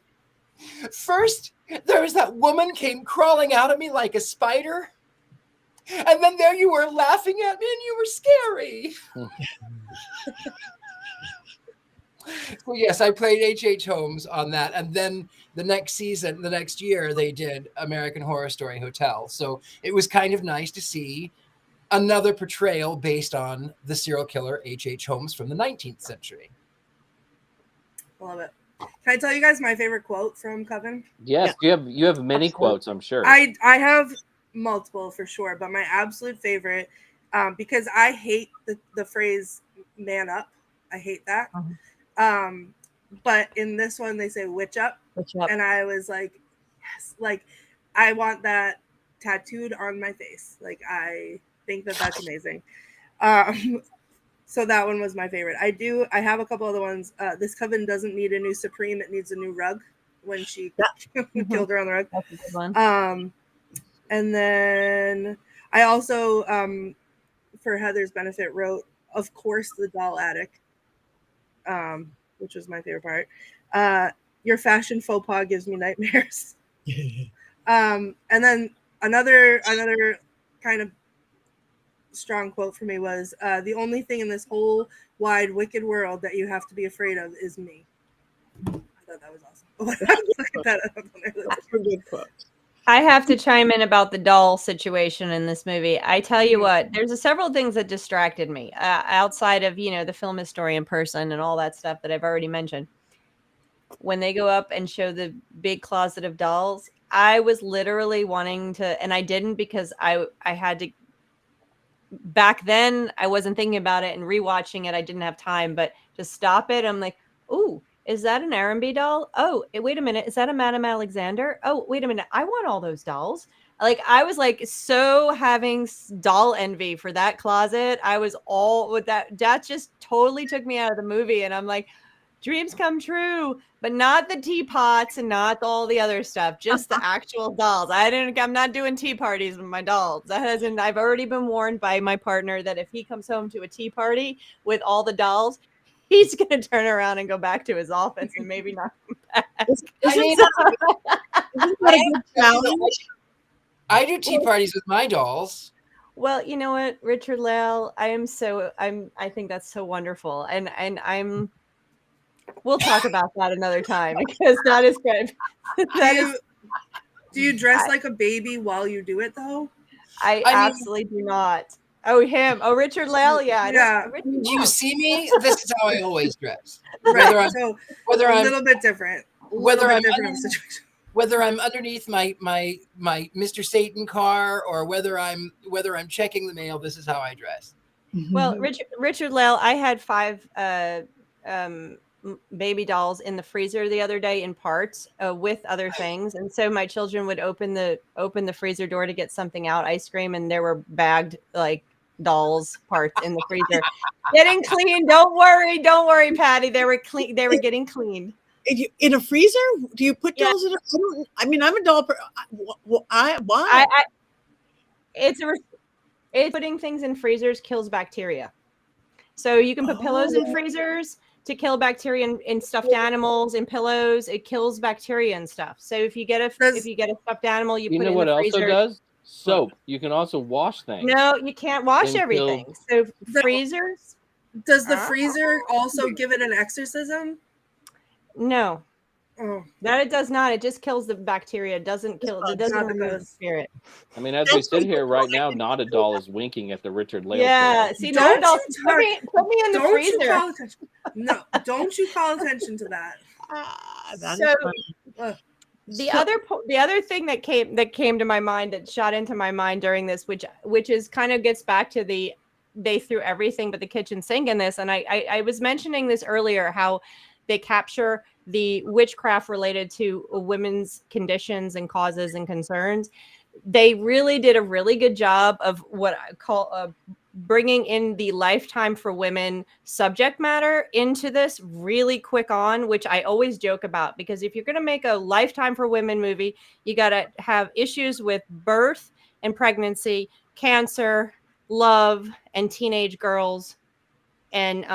first there was that woman came crawling out at me like a spider, and then there you were laughing at me, and you were scary." Well, yes, I played H.H. Holmes on that, and then the next year, they did American Horror Story Hotel. So it was kind of nice to see another portrayal based on the serial killer H.H. Holmes from the 19th century. Love it. Can I tell you guys my favorite quote from Coven? Yes, yeah. you have many quotes, I'm sure. I have multiple for sure, but my absolute favorite, because I hate the phrase "man up." I hate that. But in this one, they say "witch up," and I was like, yes, like I want that tattooed on my face. Like I think that's amazing. So that one was my favorite. I have a couple other ones. This Coven doesn't need a new Supreme; it needs a new rug. When she killed her on the rug. That's a good one. And then I also, for Heather's benefit, wrote, "Of course, the doll attic." Which was my favorite part. "Your fashion faux pas gives me nightmares." And then another kind of strong quote for me was, "The only thing in this whole wide wicked world that you have to be afraid of is me." I thought that was awesome. That's a good quote. I have to chime in about the doll situation in this movie. I tell you what, there's several things that distracted me outside of, the film historian person and all that stuff that I've already mentioned. When they go up and show the big closet of dolls, I was literally wanting to, and I didn't because I had to, back then I wasn't thinking about it, and rewatching it, I didn't have time, but to stop it, I'm like, ooh, is that an Arambe doll? Oh, wait a minute. Is that a Madame Alexander? Oh, wait a minute. I want all those dolls. Like, I was like so having doll envy for that closet. I was all with that. That just totally took me out of the movie. And I'm like, dreams come true, but not the teapots and not all the other stuff, just the actual dolls. I'm not doing tea parties with my dolls. I've already been warned by my partner that if he comes home to a tea party with all the dolls, he's going to turn around and go back to his office and maybe not come back. I do tea parties with my dolls. Well, you know what, Richard-Lael, I think that's so wonderful. And we'll talk about that another time because that is good. Do you dress like a baby while you do it though? I absolutely do not. Oh, him. Oh, Richard-Lael. Yeah. Do you see me? This is how I always dress. Right. Whether I'm a little bit different. Whether I'm underneath my Mr. Satan car or whether I'm checking the mail, this is how I dress. Well, Richard-Lael, I had 5 baby dolls in the freezer the other day in parts with other things, and so my children would open the freezer door to get something out, ice cream, and there were bagged like dolls parts in the freezer getting clean. Don't worry, Patti, they were getting cleaned in a freezer. Do you put dolls in a I'm a doll why it's putting things in freezers kills bacteria, so you can put pillows in freezers to kill bacteria in stuffed animals, in pillows. It kills bacteria and stuff. So if you get a stuffed animal, you put it in the freezer. What also does? Soap. You can also wash things. No, you can't wash Until- everything. So The- freezers? Does the freezer also give it an exorcism? No. Oh, That it does not. It just kills the bacteria. It doesn't kill. It doesn't not the remove the ghost. spirit. I mean, as we sit here right now, Not a Doll is winking at the Richard-Lael Yeah. story. See, Don't not you put me in the don't you freezer. call attention? No, don't you call attention to that. That is So- funny. Ugh. The other thing that came to my mind, that shot into my mind during this, which is kind of gets back to they threw everything but the kitchen sink in this, and I was mentioning this earlier, how they capture the witchcraft related to women's conditions and causes and concerns. They really did a really good job of what I call bringing in the Lifetime for Women subject matter into this really quick on, which I always joke about, because if you're going to make a Lifetime for Women movie, you got to have issues with birth and pregnancy, cancer, love, and teenage girls. And,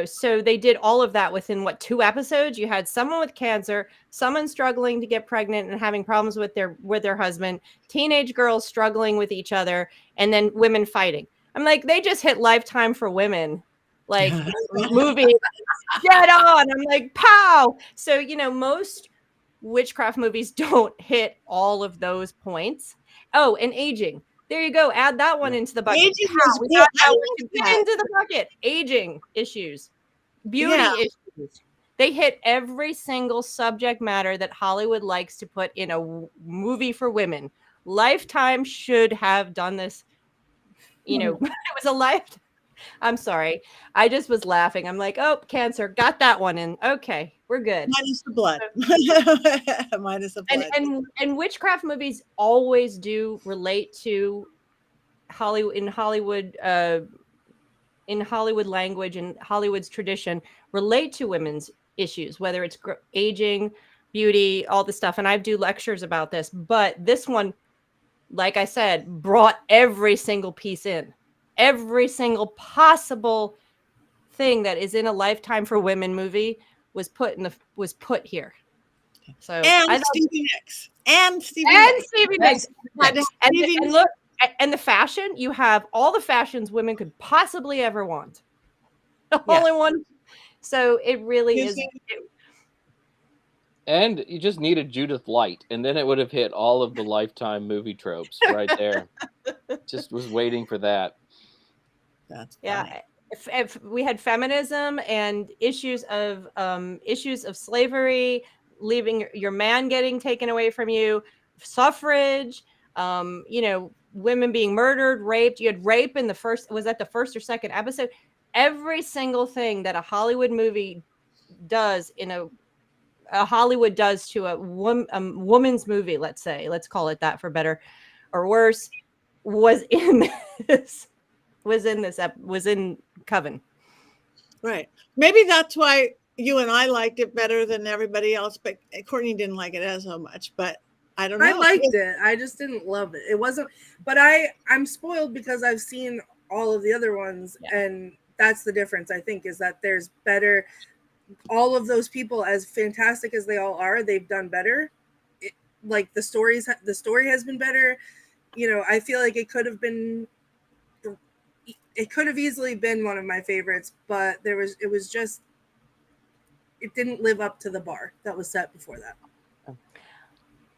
so they did all of that within 2 episodes. You had someone with cancer, someone struggling to get pregnant and having problems with their husband, teenage girls struggling with each other, and then women fighting. I'm like, they just hit Lifetime for Women, like movie dead on. I'm like, pow. So, most witchcraft movies don't hit all of those points. Oh, and aging. There you go. Add that one into the bucket. Aging Pow, was we good. got I that like one that. into the bucket. Aging issues, beauty Yeah. issues. They hit every single subject matter that Hollywood likes to put in a movie for women. Lifetime should have done this. It was a lifetime. I'm sorry. I just was laughing. I'm like, oh, cancer. Got that one in. Okay, we're good. Minus the blood. Minus the blood. And witchcraft movies always do relate to Hollywood, in Hollywood language and Hollywood's tradition, relate to women's issues, whether it's aging, beauty, all the stuff. And I do lectures about this, but this one, like I said, brought every single piece in. Every single possible thing that is in a Lifetime for Women movie was put here. So and Stevie Nicks. And Stevie Nicks. And look, and the fashion, you have all the fashions women could possibly ever want. All in one. So it really is. And you just needed Judith Light, and then it would have hit all of the Lifetime movie tropes right there. Just was waiting for that. That's funny. Yeah. If we had feminism and issues of slavery, leaving your man getting taken away from you, suffrage, women being murdered, raped. You had rape in the first or second episode. Every single thing that a Hollywood movie does Hollywood does to a woman's movie, let's call it that for better or worse, was in Coven. Right. Maybe that's why you and I liked it better than everybody else, but Courtney didn't like it as so much, but I don't know. I liked it. I just didn't love it. It wasn't, but I'm spoiled because I've seen all of the other ones, and that's the difference, I think, is that there's better. All of those people, as fantastic as they all are, they've done better. Like the story has been better. I feel like it could have easily been one of my favorites, but it didn't live up to the bar that was set before that.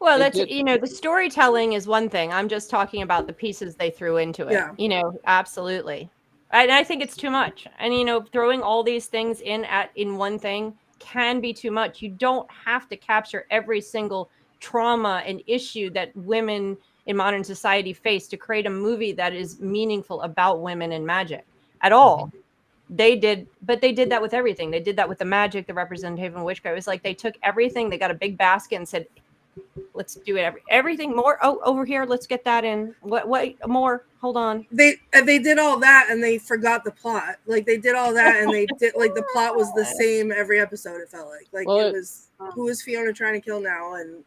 Well, that's, the storytelling is one thing. I'm just talking about the pieces they threw into it. Yeah. Absolutely. And I think it's too much. And, throwing all these things in one thing can be too much. You don't have to capture every single trauma and issue that women in modern society face to create a movie that is meaningful about women and magic at all. Mm-hmm. They did that with everything. They did that with the magic, the representation of witchcraft. It was like they took everything, they got a big basket and said, let's do it. Everything more. Oh, over here. Let's get that in. What more? Hold on. They did all that and they forgot the plot. Like they did all that and they did the plot was the same every episode. It felt like it was who is Fiona trying to kill now, and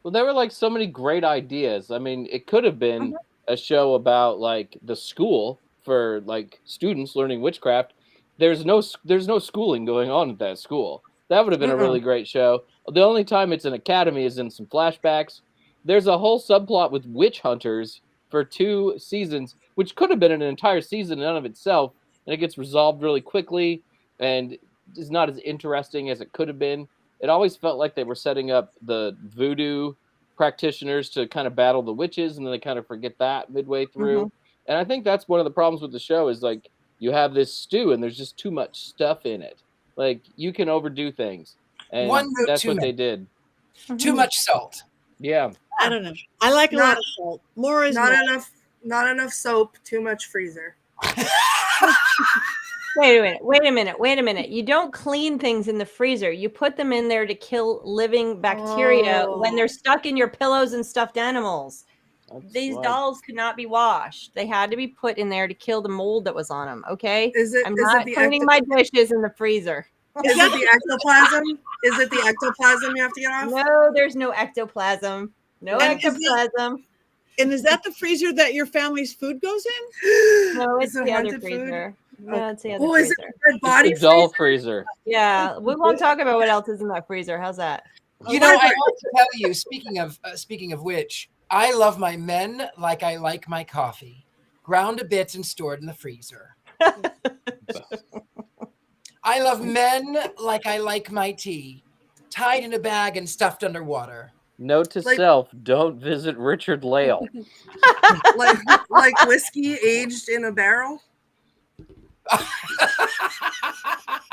Well, there were so many great ideas. I mean, it could have been a show about the school for students learning witchcraft. There's no schooling going on at that school. That would have been a really great show. The only time it's an academy is in some flashbacks. there's a whole subplot with witch hunters for 2 seasons, which could have been an entire season in and of itself, and it gets resolved really quickly and is not as interesting as it could have been. It always felt like they were setting up the voodoo practitioners to kind of battle the witches, and then they kind of forget that midway through. And I think that's one of the problems with the show is like you have this stew and there's just too much stuff in it. Like you can overdo things, and One note that's too what many. they did. Too much salt. Yeah. I don't know. I like a lot of salt. More is Not more. enough. Not enough soap. Too much freezer. Wait a minute. You don't clean things in the freezer. You put them in there to kill living bacteria when they're stuck in your pillows and stuffed animals. These dolls could not be washed. They had to be put in there to kill the mold that was on them. Okay. I'm not cleaning my dishes in the freezer. Is it the ectoplasm? Is it the ectoplasm you have to get off? No, there's no ectoplasm. No And ectoplasm. And is that the freezer that your family's food goes in? No, Is it's it the other haunted food? freezer. No, it's the other Oh, is freezer. it the body It's a doll freezer. Yeah, we won't talk about what else is in that freezer. How's that? You know, I want to tell you, speaking of which, I love my men like I like my coffee, ground a bit and stored in the freezer. I love men like I like my tea, tied in a bag and stuffed underwater. Note to self: don't visit Richard-Lael. like whiskey aged in a barrel.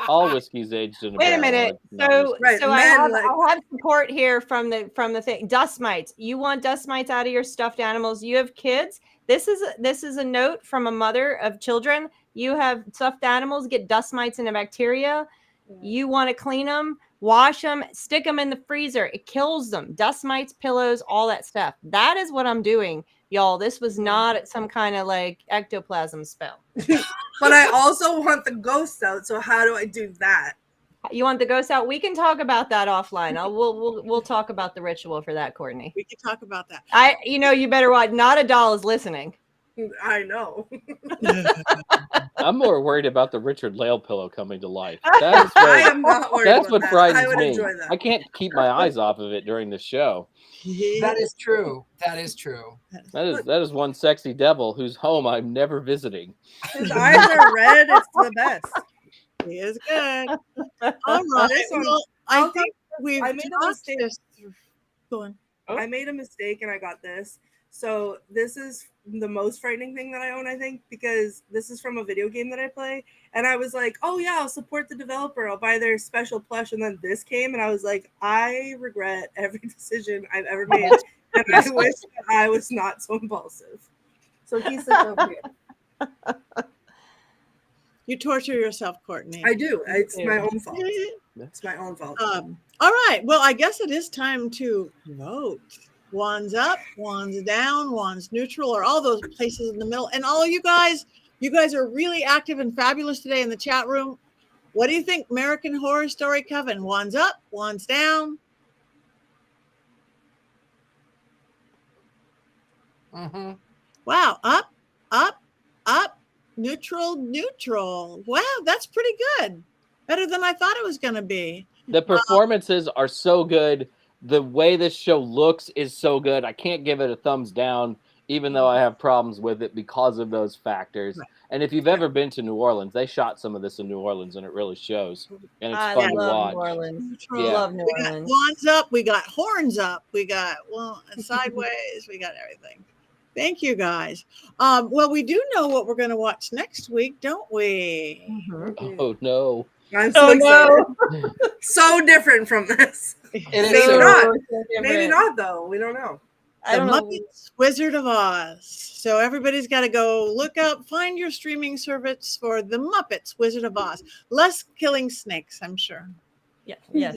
All whiskey's aged in a Wait a barrel. minute. Like, So I have support here from the thing. Dust mites. You want dust mites out of your stuffed animals. You have kids. This is a note from a mother of children. You have stuffed animals get dust mites and a bacteria. You want to clean them, wash them, stick them in the freezer. It kills them. Dust mites, pillows, all that stuff. That is what I'm doing, y'all. This was not some kind of like ectoplasm spell. But I also want the ghosts out. So how do I do that? You want the ghosts out? We can talk about that offline. We'll talk about the ritual for that, Courtney. We can talk about that. You better watch. Not a doll is listening. I know. I'm more worried about the Richard-Lael pillow coming to life. That's what, I am not worried that's about what that. frightens I would me. enjoy that. I can't keep my eyes off of it during the show. That is true. That is true. That is one sexy devil whose home I'm never visiting. His eyes are red. It's the best. He is good. All right. Well, I think we've I made a talked mistake. this through. Go on. I made a mistake and I got this. So this is the most frightening thing that I own, I think, because this is from a video game that I play. And I was like, oh yeah, I'll support the developer. I'll buy their special plush. And then this came and I was like, I regret every decision I've ever made. And I wish that I was not so impulsive. So he's the here. You torture yourself, Courtney. I do. It's my own fault. It's my own fault. All right. Well, I guess it is time to vote. One's up, one's down, one's neutral, or all those places in the middle. And all of you guys are really active and fabulous today in the chat room. What do you think, American Horror Story Coven? One's up, one's down. Mm-hmm. Wow, up, neutral. Wow, that's pretty good. Better than I thought it was going to be. The performances are so good. The way this show looks is so good. I can't give it a thumbs down, even though I have problems with it because of those factors. Right. And if you've ever been to New Orleans, they shot some of this in New Orleans, and it really shows. And it's fun to watch. New Orleans. Yeah. I love New We got Orleans. wands up, we got horns up, we got sideways, we got everything. Thank you, guys. Well, we do know what we're going to watch next week, don't we? Mm-hmm. Oh, no. I'm so excited. So different from this. Maybe not. Maybe not, though. We don't know. The Muppets Wizard of Oz. So everybody's got to go look up, find your streaming service for The Muppets Wizard of Oz. Less killing snakes, I'm sure. Yeah. Yes.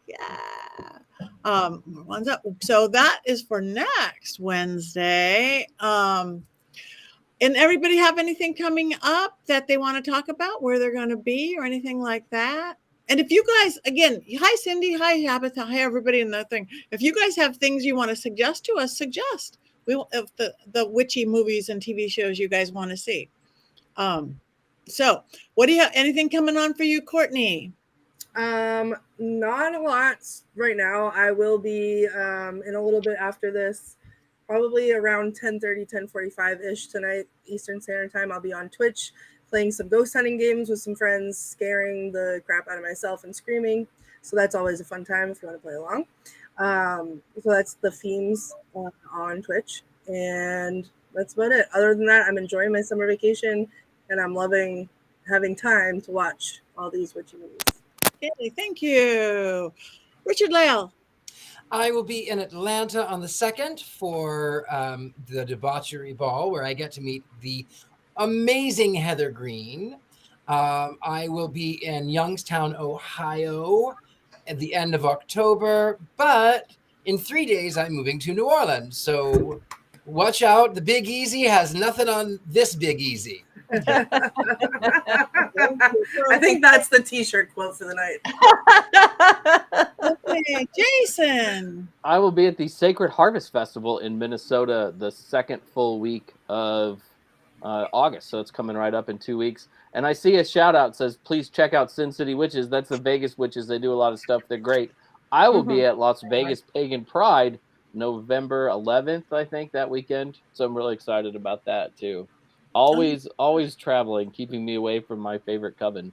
Yeah. One's up. So that is for next Wednesday. And everybody have anything coming up that they want to talk about, where they're going to be or anything like that? And if you guys, again, hi, Cindy, hi, Habitat, hi, everybody in that thing. If you guys have things you want to suggest to us, suggest. We of the witchy movies and TV shows you guys want to see. So what do you have? Anything coming on for you, Courtney? Not a lot right now. I will be in a little bit after this, probably around 10:30, 10:45-ish tonight, Eastern Standard Time. I'll be on Twitch playing some ghost hunting games with some friends, scaring the crap out of myself and screaming. So that's always a fun time if you want to play along. So that's the themes on Twitch. And that's about it. Other than that, I'm enjoying my summer vacation, and I'm loving having time to watch all these witchy movies. Okay, thank you. Richard-Lael. I will be in Atlanta on the 2nd for the Debauchery Ball, where I get to meet the amazing Heather Greene. I will be in Youngstown, Ohio at the end of October, but in 3 days I'm moving to New Orleans. So watch out. The Big Easy has nothing on this Big Easy. I think that's the t-shirt quote for the night. Okay, Jason. I will be at the Sacred Harvest Festival in Minnesota the second full week of August. So it's coming right up in 2 weeks. And I see a shout out says, please check out Sin City Witches. That's the Vegas Witches. They do a lot of stuff. They're great. I will be at Las Vegas Pagan Pride November 11th, I think, that weekend. So I'm really excited about that too. Always traveling, keeping me away from my favorite coven.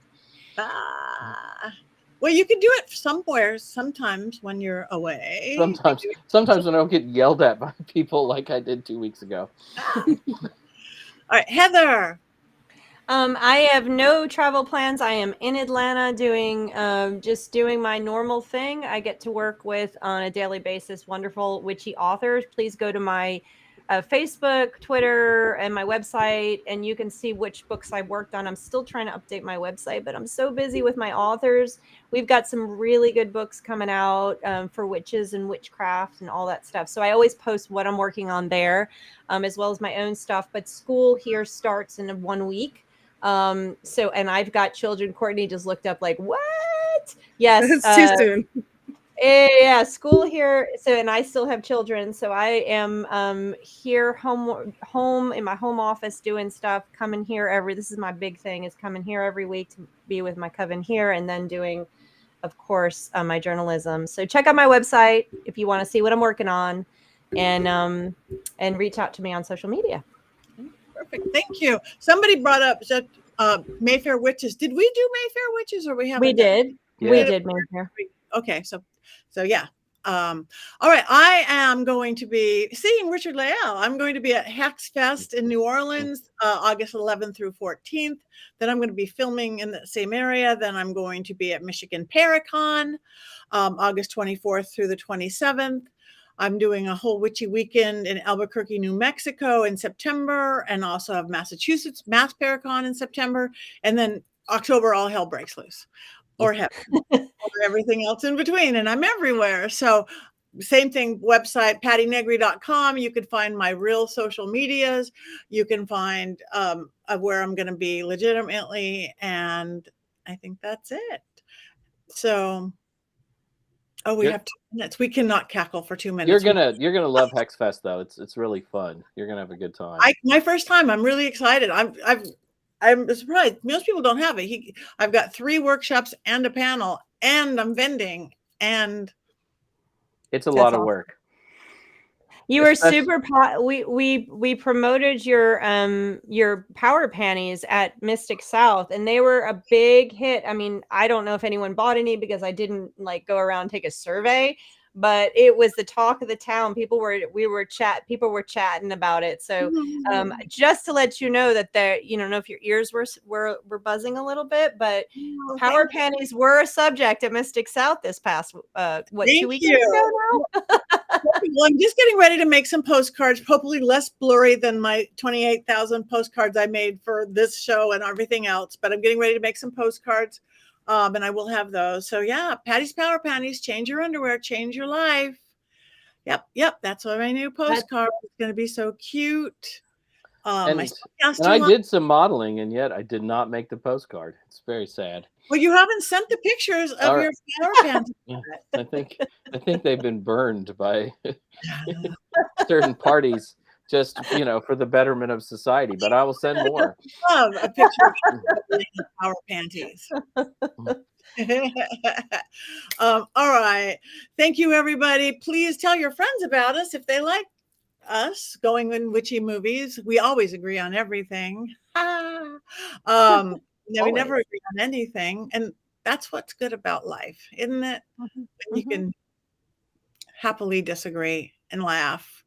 Well, you can do it somewhere sometimes when you're away. Sometimes when I don't get yelled at by people like I did 2 weeks ago. All right, Heather. I have no travel plans. I am in Atlanta doing my normal thing. I get to work with on a daily basis wonderful witchy authors. Please go to my Facebook, Twitter, and my website, and you can see which books I worked on. I'm still trying to update my website, but I'm so busy with my authors. We've got some really good books coming out for witches and witchcraft and all that stuff. So I always post what I'm working on there, as well as my own stuff. But school here starts in 1 week. And I've got children. Courtney just looked up like, what? Yes. It's too soon. Yeah, school here. So, and I still have children. So I am here home in my home office doing stuff, coming here this is my big thing, is coming here every week to be with my coven here, and then doing, of course, my journalism. So check out my website if you want to see what I'm working on, and reach out to me on social media. Perfect. Thank you. Somebody brought up Mayfair Witches. Did we do Mayfair Witches, or we haven't? We did. Yeah. We did Mayfair. Okay, so yeah. All right, I am going to be seeing Richard-Lael. I'm going to be at Hex Fest in New Orleans, August 11th through 14th. Then I'm going to be filming in the same area. Then I'm going to be at Michigan Paracon, August 24th through the 27th. I'm doing a whole witchy weekend in Albuquerque, New Mexico in September, and also have Massachusetts Mass Paracon in September. And then October, all hell breaks loose. Or heaven, or everything else in between. And I'm everywhere. So same thing, website, pattinegri.com. You could find my real social medias. You can find where I'm going to be legitimately. And I think that's it. So, we have 2 minutes. We cannot cackle for 2 minutes. You're gonna love Hex Fest though. It's really fun. You're gonna have a good time. My first time. I'm really excited. I'm surprised. Most people don't have it. I've got 3 workshops and a panel, and I'm vending, and it's a lot of work. You were super we promoted your power panties at Mystic South, and they were a big hit. I mean, I don't know if anyone bought any because I didn't go around and take a survey, but it was the talk of the town. People were chatting about it. So just to let you know that know if your ears were buzzing a little bit, but power panties were a subject at Mystic South this past 2 weeks ago now. Well, I'm just getting ready to make some postcards, hopefully less blurry than my 28,000 postcards I made for this show and everything else. But I'm getting ready to make some postcards. And I will have those. So yeah, Patty's Power Panties, change your underwear, change your life. Yep. That's what my new postcard is going to be. So cute. And I did some modeling, and yet I did not make the postcard. It's very sad. Well, you haven't sent the pictures of your power panties. Yeah, I think they've been burned by certain parties just for the betterment of society. But I will send more. Love a picture of our panties. All right. Thank you, everybody. Please tell your friends about us if they like us going in witchy movies. We always agree on everything. We never agree on anything. And that's what's good about life, isn't it? When you can happily disagree and laugh.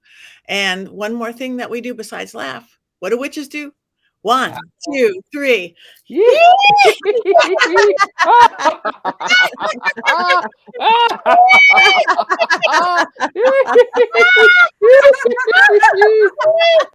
And one more thing that we do besides laugh. What do witches do? 1, 2, 3.